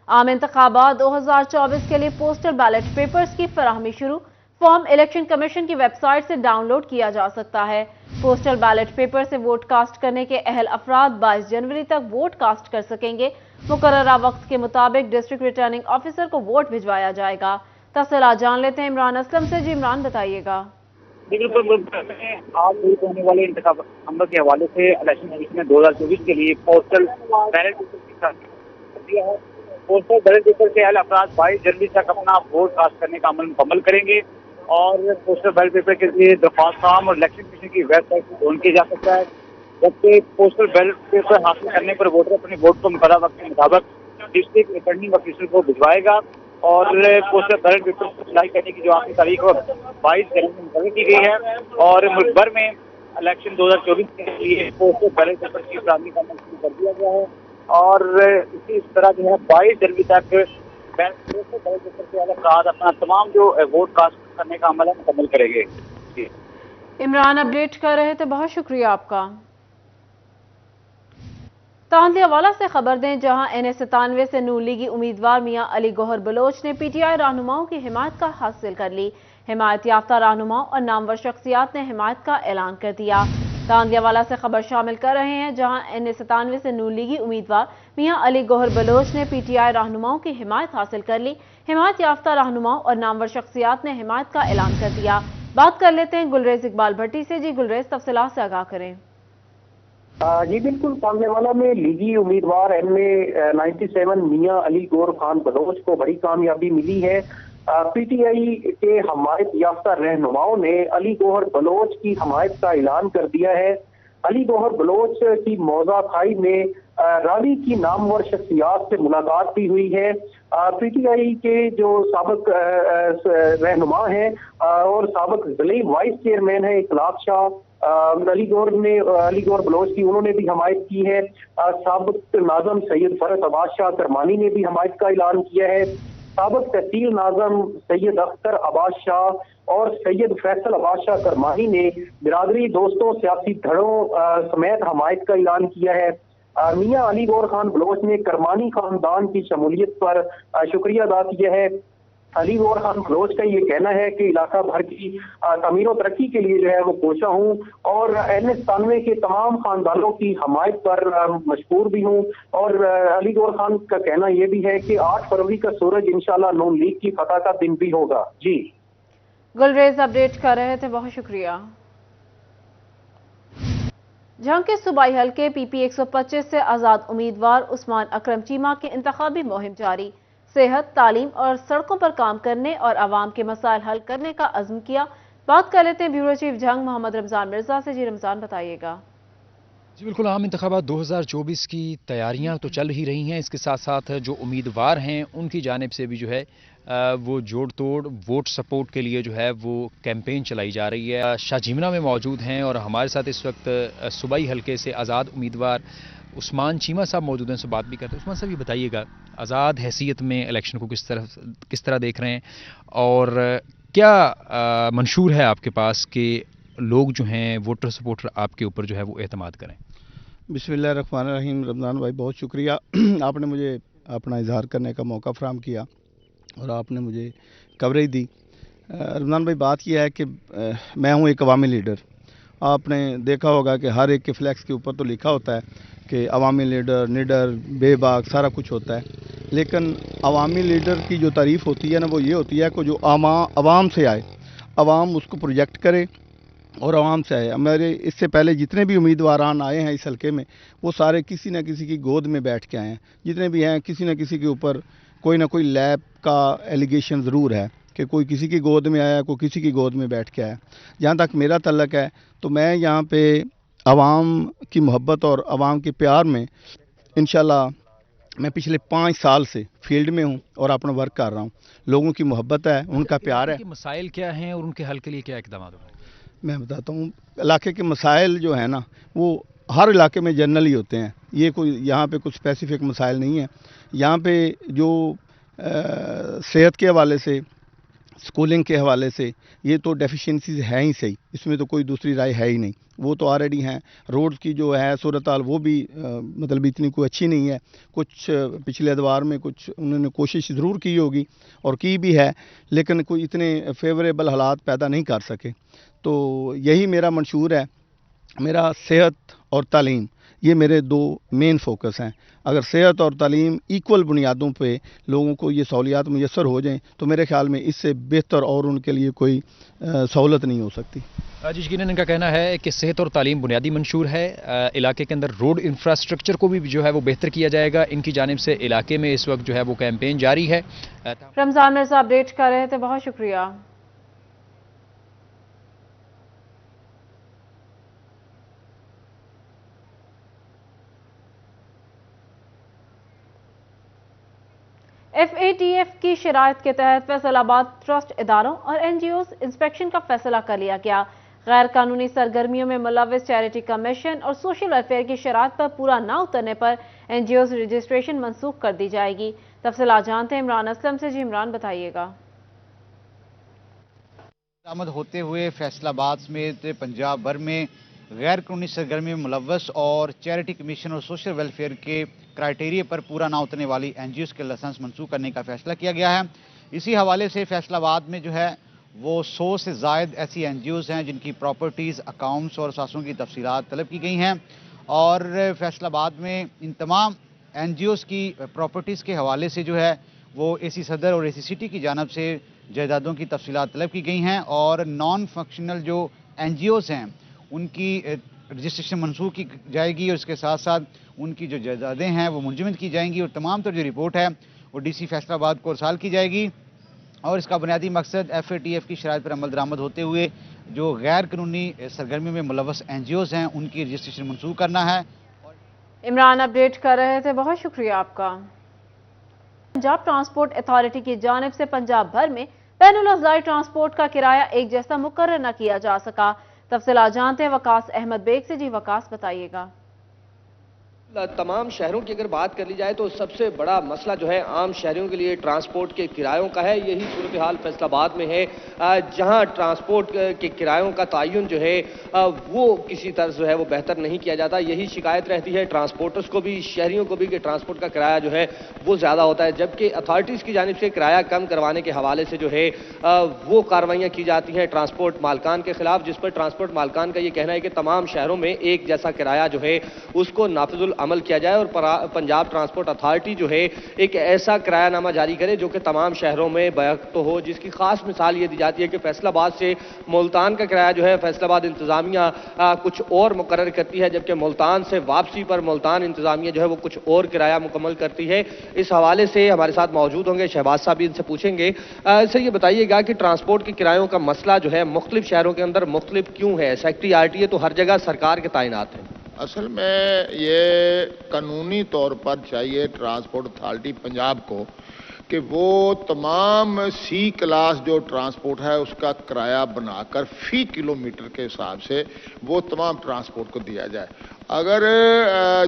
आम इंतखाबात 2024 के लिए पोस्टल बैलेट पेपर्स की फराहमी शुरू। फॉर्म इलेक्शन कमीशन की वेबसाइट से डाउनलोड किया जा सकता है। पोस्टल बैलेट पेपर से वोट कास्ट करने के अहल अफराद 22 जनवरी तक वोट कास्ट कर सकेंगे। मुकर्ररा वक्त के मुताबिक डिस्ट्रिक्ट रिटर्निंग ऑफिसर को वोट भिजवाया जाएगा। तफसीलात जान लेते हैं इमरान असलम से। जी इमरान, बताइएगा। बिल्कुल मुल्क में आज होने वाले इंतखाब अमल के हवाले से इलेक्शन कमीशन ने 2024 के लिए पोस्टल बैलेट पेपर की कर दिया है। पोस्टल बैलेट पेपर के अहल अफराद 22 जनवरी तक अपना वोट कास्ट करने का अमल मुकम्मल करेंगे और पोस्टल बैलेट पेपर के लिए दरख्वास्त फॉर्म और इलेक्शन कमीशन की वेबसाइट से डाउनलोड किया जा सकता है। जबकि पोस्टल बैलेट पेपर हासिल करने पर वोटर अपने वोट को मुकर्रर वक्त के मुताबिक डिस्ट्रिक्ट रिटर्निंग ऑफिसर को भिजवाएगा और पोस्टल बैलेट पेपर को अप्लाई करने की जो आखिरी तारीख 22 जनवरी मुकर्रर की गई है और मुल्क भर में इलेक्शन 2024 के लिए पोस्टल बैलेट पेपर की फराहमी का अमल शुरू कर दिया गया है और इसी तरह जो है 22 जनवरी तक पोस्टल बैलेट पेपर के अलग अफराद अपना तमाम जो वोट कास्ट करने का अमल है मुकम्मल करेंगे। इमरान अपडेट कर रहे थे, बहुत शुक्रिया आपका। तांदियावाला से खबर दें, जहां NA97 से नून लीगी उम्मीदवार मियां अली गौहर बलोच ने PTI रहनुमाओं की हिमायत का हासिल कर ली। हिमायत याफ्ता रहनुमाओं और नामवर शख्सियात ने हिमायत का ऐलान कर दिया। तांदियावाला से खबर शामिल कर रहे हैं, जहां NA97 से नून लीगी उम्मीदवार मियां अली गौहर बलोच ने PTI रहनुमाओं की हिमायत हासिल कर ली। हिमायत याफ्ता रहनुमाओं और नामवर शख्सियात ने हिमायत का ऐलान कर दिया। बात कर लेते हैं गुलरेज इकबाल भट्टी से। जी गुलरेज, तफसीलात से आगाह करें। जी बिल्कुल, तांदियावाला में लीगी उम्मीदवार NA97 मियां अली गौहर खान बलोच को बड़ी कामयाबी मिली है। PTI के हमायत याफ्ता रहनुमाओं ने अली गौहर बलोच की हमायत का ऐलान कर दिया है। अली गौहर बलोच की मौजा खाई में रावी की नामवर शख्सियात से मुलाकात भी हुई है। PTI के जो साबिक रहनुमा हैं और साबिक जिले वाइस चेयरमैन है इखलाक शाह अली गौहर बलोच की, उन्होंने भी हमायत की है। साबिक नाज़म सैयद फरस अब्बास शाह करमानी ने भी हमायत का ऐलान किया है। साबिक तहसील नाज़म सैयद अख्तर अब्बास शाह और सैयद फैसल अब्बास शाह करमानी ने बिरादरी, दोस्तों, सियासी धड़ों समेत हमायत का ऐलान किया है। मियां अली गौहर खान बलोच ने करमानी खानदान की शमूलियत पर शुक्रिया अदा किया है। अली गौहर खान बलोच का ये कहना है कि इलाका भर की तमीर और तरक्की के लिए जो है वो कोशा हूँ और NA97 के तमाम खानदानों की हमायत पर मशहूर भी हूँ। और अली गौहर खान का कहना यह भी है कि 8 फरवरी का सूरज इंशाल्लाह नून लीग की फतह का दिन भी होगा। जी गुलरेज अपडेट कर रहे थे, बहुत शुक्रिया। जहां के सूबाई हल्के PP 125 से आजाद उम्मीदवार उस्मान अकरम चीमा की इंतखाबी मुहिम जारी। सेहत, तालीम और सड़कों पर काम करने और आवाम के मसाइल हल करने का अज़्म किया। बात कर लेते हैं ब्यूरो चीफ जंग मोहम्मद रमजान मिर्जा से। जी रमजान, बताइएगा। जी बिल्कुल, आम इंतखाबात 2024 की तैयारियां तो चल ही रही हैं। इसके साथ साथ जो उम्मीदवार हैं उनकी जानिब से भी जो है वो जोड़ तोड़ वोट सपोर्ट के लिए जो है वो कैंपेन चलाई जा रही है। शाहजीमना में मौजूद हैं और हमारे साथ इस वक्त सूबाई हल्के से आज़ाद उम्मीदवार उस्मान चीमा साहब मौजूद हैं, उनसे बात भी करते हैं। उस्मान साहब, ये बताइएगा, आज़ाद हैसियत में इलेक्शन को किस तरह देख रहे हैं और क्या मंशूर है आपके पास कि लोग जो हैं वोटर सपोर्टर आपके ऊपर जो है वो एतमाद करें? बिस्मिल्लाहिर्रहमानिर्रहीम। रमज़ान भाई, बहुत शुक्रिया, आपने मुझे अपना इजहार करने का मौका फराहम किया और आपने मुझे कवरेज दी। रमज़ान भाई, बात यह है कि मैं हूँ एक अवामी लीडर। आपने देखा होगा कि हर एक के फ्लैक्स के ऊपर तो लिखा होता है कि अवामी लीडर, निडर, बेबाक, सारा कुछ होता है, लेकिन अवामी लीडर की जो तारीफ़ होती है ना, वो ये होती है कि जो आवाम से आए, आवाम उसको प्रोजेक्ट करे और आवाम से आए। मेरे इससे पहले जितने भी उम्मीदवारान आए हैं इस हल्के में, वो सारे किसी न किसी की गोद में बैठ के आए हैं। जितने भी हैं, किसी न किसी के ऊपर कोई ना कोई लैब का एलिगेशन ज़रूर है कि कोई किसी की गोद में आया, कोई किसी की गोद में बैठ के आया। जहाँ तक मेरा तल्लक है तो मैं यहाँ पे आवाम की मोहब्बत और आवाम के प्यार में इंशाल्लाह मैं पिछले 5 साल से फील्ड में हूँ और अपना वर्क कर रहा हूँ। लोगों की मोहब्बत है, उनका प्यार है। मसाइल क्या हैं और उनके हल के लिए क्या इक़दाम हो रहे हैं? मैं बताता हूँ, इलाके के मसाइल जो है ना, वो हर इलाके में जनरली होते हैं। ये कोई यहाँ पे कुछ स्पेसिफिक मसाइल नहीं है। यहाँ पे जो सेहत के हवाले से स्कूलिंग के हवाले से ये तो डेफिशिएंसीज हैं ही सही, इसमें तो कोई दूसरी राय है ही नहीं, वो तो ऑलरेडी हैं। रोड्स की जो है सूरत हाल वो भी मतलब इतनी कोई अच्छी नहीं है। कुछ पिछले अदवार में कुछ उन्होंने कोशिश ज़रूर की होगी और की भी है, लेकिन कोई इतने फेवरेबल हालात पैदा नहीं कर सके। तो यही मेरा मंशूर है, मेरा सेहत और तालीम, ये मेरे दो मेन फोकस हैं। अगर सेहत और तालीम इक्वल बुनियादों पे लोगों को ये सहूलियात मुयस्सर हो जाएं तो मेरे ख्याल में इससे बेहतर और उनके लिए कोई सहूलत नहीं हो सकती। जी यकीनन इनका कहना है कि सेहत और तालीम बुनियादी मंशूर है। इलाके के अंदर रोड इंफ्रास्ट्रक्चर को भी जो है वो बेहतर किया जाएगा। इनकी जानिब से इलाके में इस वक्त जो है वो कैंपेन जारी है। रमजान मिर्जा अपडेट कर रहे थे, बहुत शुक्रिया। FATF की शराइत के तहत फैसलाबाद ट्रस्ट इदारों और NGOs इंस्पेक्शन का फैसला कर लिया गया। गैर कानूनी सरगर्मियों में मुलव्वस चैरिटी कमीशन और सोशल वेलफेयर की शराइत पर पूरा ना उतरने पर NGOs रजिस्ट्रेशन मनसूख कर दी जाएगी। तफसीलात जानते हैं इमरान असलम से। जी इमरान, बताइएगा। बरामद होते हुए फैसलाबाद समेत पंजाब भर में गैर कानूनी सरगर्मी में मुलव्वस और चैरिटी कमीशन और सोशल वेलफेयर के क्राइटेरिया पर पूरा ना उतरने वाली NGOs के लाइसेंस मनसूख करने का फैसला किया गया है। इसी हवाले से फैसलाबाद में जो है वो 100 से ज़ायद ऐसी NGOs हैं जिनकी प्रॉपर्टीज़, अकाउंट्स और असासों की तफसीलात तलब की गई हैं और फैसलाबाद में इन तमाम NGOs की प्रॉपर्टीज़ के हवाले से जो है वो AC सदर और AC सिटी की जानब से जायदादों की तफसीलात तलब की गई हैं और नॉन फंक्शनल जो NGOs हैं उनकी रजिस्ट्रेशन मनसूख की जाएगी और इसके साथ साथ उनकी जो जायदादें हैं वो मुंजमद की जाएंगी और तमाम जो रिपोर्ट है वो DC फैसलाबाद को अरसाल की जाएगी। और इसका बुनियादी मकसद FATF की शराइत पर अमल दरामद होते हुए जो गैर कानूनी सरगर्मी में मुलव्वस NGOs हैं उनकी रजिस्ट्रेशन मनसूख करना है। इमरान अपडेट कर रहे थे, बहुत शुक्रिया आपका। पंजाब ट्रांसपोर्ट अथॉरिटी की जानिब से पंजाब भर में बैनुल-अज़लाई ट्रांसपोर्ट का किराया एक जैसा मुकर्रर न किया जा सका। तफसीलात जानते हैं वकास अहमद बेग से। जी वकास, बताइएगा। तमाम शहरों की अगर बात कर ली जाए तो सबसे बड़ा मसला जो है आम शहरियों के लिए ट्रांसपोर्ट के किरायों का है। यही सूरत हाल फैसलाबाद में है, जहां ट्रांसपोर्ट के किरायों का तयन जो है वो किसी तरह जो है वो बेहतर नहीं किया जाता। यही शिकायत रहती है ट्रांसपोर्टर्स को भी, शहरियों को भी, कि ट्रांसपोर्ट का किराया जो है वो ज़्यादा होता है, जबकि अथॉरिटीज़ की जानिब से किराया कम करवाने के हवाले से जो है वो कार्रवाइयाँ की जाती हैं ट्रांसपोर्ट मालकान के खिलाफ, जिस पर ट्रांसपोर्ट मालकान का ये कहना है कि तमाम शहरों में एक जैसा किराया जो है उसको नाफिजुल अमल किया जाए और पंजाब ट्रांसपोर्ट अथॉरिटी जो है एक ऐसा किरायानामा जारी करे जो कि तमाम शहरों में बैकत हो, जिसकी खास मिसाल ये दी जाती है कि फैसलाबाद से मुल्तान का किराया जो है फैसलाबाद इंतजामिया कुछ और मुकर्रर करती है, जबकि मुल्तान से वापसी पर मुल्तान इंतजामिया जो है वो कुछ और किराया मुकम्मल करती है। इस हवाले से हमारे साथ मौजूद होंगे शहबाज साहब, इनसे पूछेंगे। सर ये बताइएगा कि ट्रांसपोर्ट के किरायों का मसला जो है मुख्तलिफ शहरों के अंदर मुख्तलिफ क्यों है? सेक्रेटरी RTA तो हर जगह सरकार के तैनात है। असल में ये कानूनी तौर पर चाहिए ट्रांसपोर्ट अथॉरिटी पंजाब को कि वो तमाम C क्लास जो ट्रांसपोर्ट है उसका किराया बनाकर फी किलोमीटर के हिसाब से वो तमाम ट्रांसपोर्ट को दिया जाए। अगर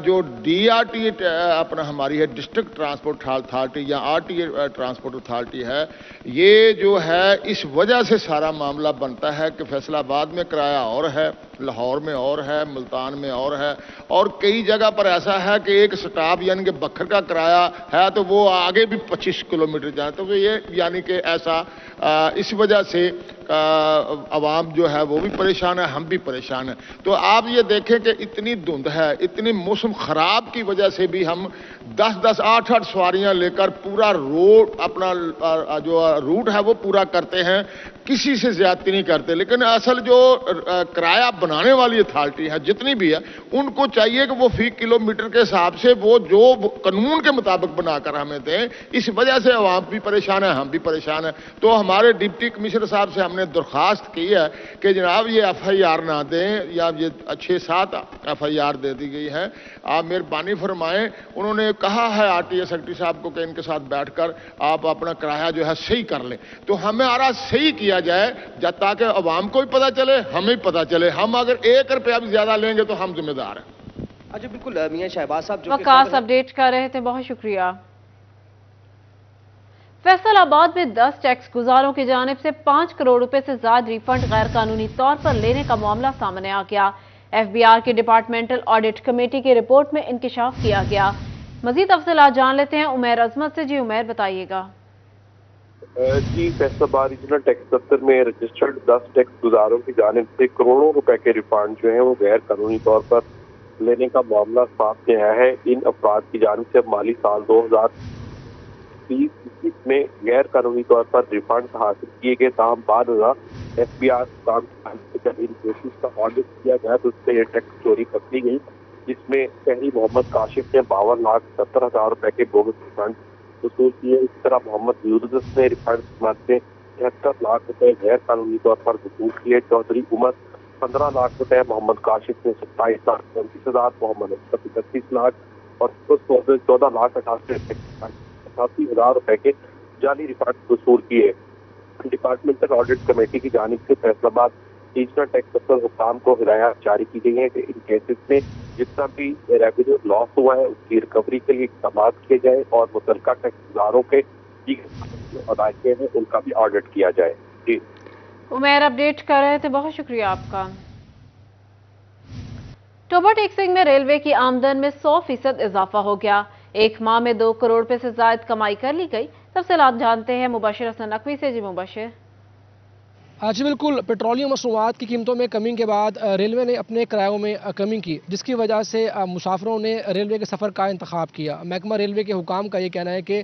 जो DRT अपना हमारी है डिस्ट्रिक्ट ट्रांसपोर्ट अथॉरिटी या RTA ट्रांसपोर्ट अथॉरिटी है, ये जो है इस वजह से सारा मामला बनता है कि फैसलाबाद में किराया और है, लाहौर में और है, मुल्तान में और है, और कई जगह पर ऐसा है कि एक स्टॉप यानी कि बखर का किराया है तो वो आगे भी 25 किलोमीटर जाए, तो ये यानी कि ऐसा इस वजह से आवाम जो है वो भी परेशान है, हम भी परेशान हैं। तो आप ये देखें कि इतनी धुंध है, इतनी मौसम ख़राब की वजह से भी हम 10-10, 8-8 सवारियां लेकर पूरा रोड अपना जो रूट है वो पूरा करते हैं, किसी से ज्यादती नहीं करते। लेकिन असल जो किराया बनाने वाली अथॉरिटी है जितनी भी है, उनको चाहिए कि वो फी किलोमीटर के हिसाब से वो जो कानून के मुताबिक बनाकर हमें दें। इस वजह से आवाम भी परेशान है, हम भी परेशान है। तो हमारे डिप्टी कमिश्नर साहब से हमने दरख्वास्त की है कि जनाब ये FIR ना दें, या ये 6-7 FIR दे दी गई है, आप मेहरबानी फरमाएं। उन्होंने कहा है RTA सेक्रेटरी साहब को कि इनके साथ बैठकर आप अपना किराया जो है सही कर लें, तो हमारा सही किया जाए जब ताकि आवाम को भी पता चले, हमें पता चले। हम अगर 1 रुपया भी ज्यादा लेंगे तो हम जिम्मेदार हैं। अच्छा बिल्कुल, मियां शहबाज साहब जो वकास अपडेट कर रहे थे, बहुत शुक्रिया। फैसल आबाद में 10 टैक्स गुजारों की जानिब से 5 करोड़ रुपए से ज्यादा रिफंड गैर कानूनी तौर पर लेने का मामला सामने आ गया। एफबीआर की डिपार्टमेंटल ऑडिट कमेटी की रिपोर्ट में इंकशाफ किया गया। मजीद तफसीलात जान लेते हैं उमैर अजमत से। जी उमैर, बताइएगा। जी, फैसलाबाद रीजनल टैक्स दफ्तर में रजिस्टर्ड 10 टैक्स गुजारों की जानिब से करोड़ों रुपए के रिफंड जो है वो गैर कानूनी तौर पर लेने का मामला सामने आया है। इन अफराद की जानिब से माली साल 2020 में गैर कानूनी तौर पर रिफंड हासिल किए गए। ताहम बाद एफबीआर काम जब इन केसेस का ऑडिट किया गया तो उससे ये टैक्स चोरी पकड़ी गई, जिसमें शहरी मोहम्मद काशिफ ने 52,70,000 रुपए के बोगस रिफंड वसूल किए। इस तरह मोहम्मद यूनुस ने रिफंड में 73 लाख रुपए गैर कानूनी तौर पर वसूल किए। चौधरी उमर 15 लाख रुपए, मोहम्मद काशिफ ने 27,35,000, मोहम्मद 31 लाख और 14,88,88,000 रुपए के जाली रिफंड वसूल किए। डिपार्टमेंटल ऑडिट कमेटी की जानिब से फैसलाबाद रीजनल टैक्स दफ्तर हुकाम को हिदायत जारी की गई है कि इन केसेस में जितना भी रेवेन्यू लॉस हुआ है उसकी रिकवरी के लिए इक़दाम किए जाए और मुतल्लिका टैक्स गुजारों के अदायगियां हैं उनका भी ऑडिट किया जाए। जी उमैर, अपडेट कर रहे थे, बहुत शुक्रिया आपका। टोबा टैक्सिंग में रेलवे की आमदन में 100% इजाफा हो गया। एक माह में 2 करोड़ रुपए से ज्यादा कमाई कर ली गई। तफसीलात जानते हैं मुबशिर हसन नकवी से। जी मुबशिर। जी बिल्कुल, पेट्रोलियम मसनूआत की कीमतों में कमी के बाद रेलवे ने अपने किरायों में कमी की, जिसकी वजह से मुसाफिरों ने रेलवे के सफ़र का इंतखाब किया। महकमा रेलवे के हुकाम का ये कहना है कि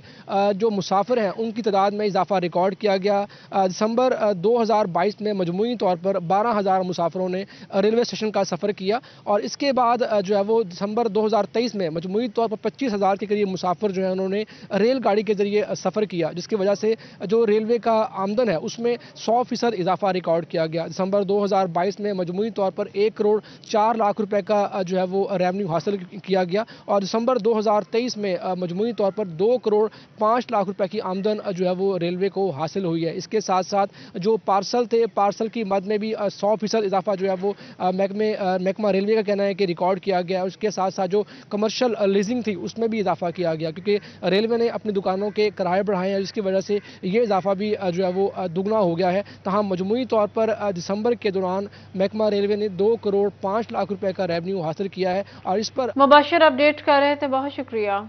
जो मुसाफिर हैं उनकी तादाद में इजाफा रिकॉर्ड किया गया। दिसंबर 2022 में मजमूई तौर पर 12,000 मुसाफिरों ने रेलवे स्टेशन का सफ़र किया और इसके बाद जो है वो दिसंबर 2023 में मजमूई तौर पर 25,000 के करीब मुसाफिर जो है उन्होंने रेलगाड़ी के जरिए सफ़र किया, जिसकी वजह से जो रेलवे का आमदन है उसमें 100% इजाफा रिकॉर्ड किया गया। दिसंबर 2022 में मजमूई तौर पर 1 करोड़ 4 लाख रुपए का जो है वो रेवेन्यू हासिल किया गया और दिसंबर 2023 में मजमूई तौर पर 2 करोड़ 5 लाख रुपए की आमदन जो है वो रेलवे को हासिल हुई है। इसके साथ साथ जो पार्सल थे, पार्सल की मद में भी 100% इजाफा जो है वो महकमा रेलवे का कहना है कि रिकॉर्ड किया गया। उसके साथ साथ जो कमर्शियल लीजिंग थी उसमें भी इजाफा किया गया, क्योंकि रेलवे ने अपनी दुकानों के किराए बढ़ाए हैं, जिसकी वजह से ये इजाफा भी जो है वो दुगना हो गया है। तमाम मजमूई तौर पर दिसंबर के दौरान महकमा रेलवे ने 2 करोड़ 5 लाख रुपए का रेवेन्यू हासिल किया है और इस पर मुबशिर अपडेट कर रहे थे, बहुत शुक्रिया।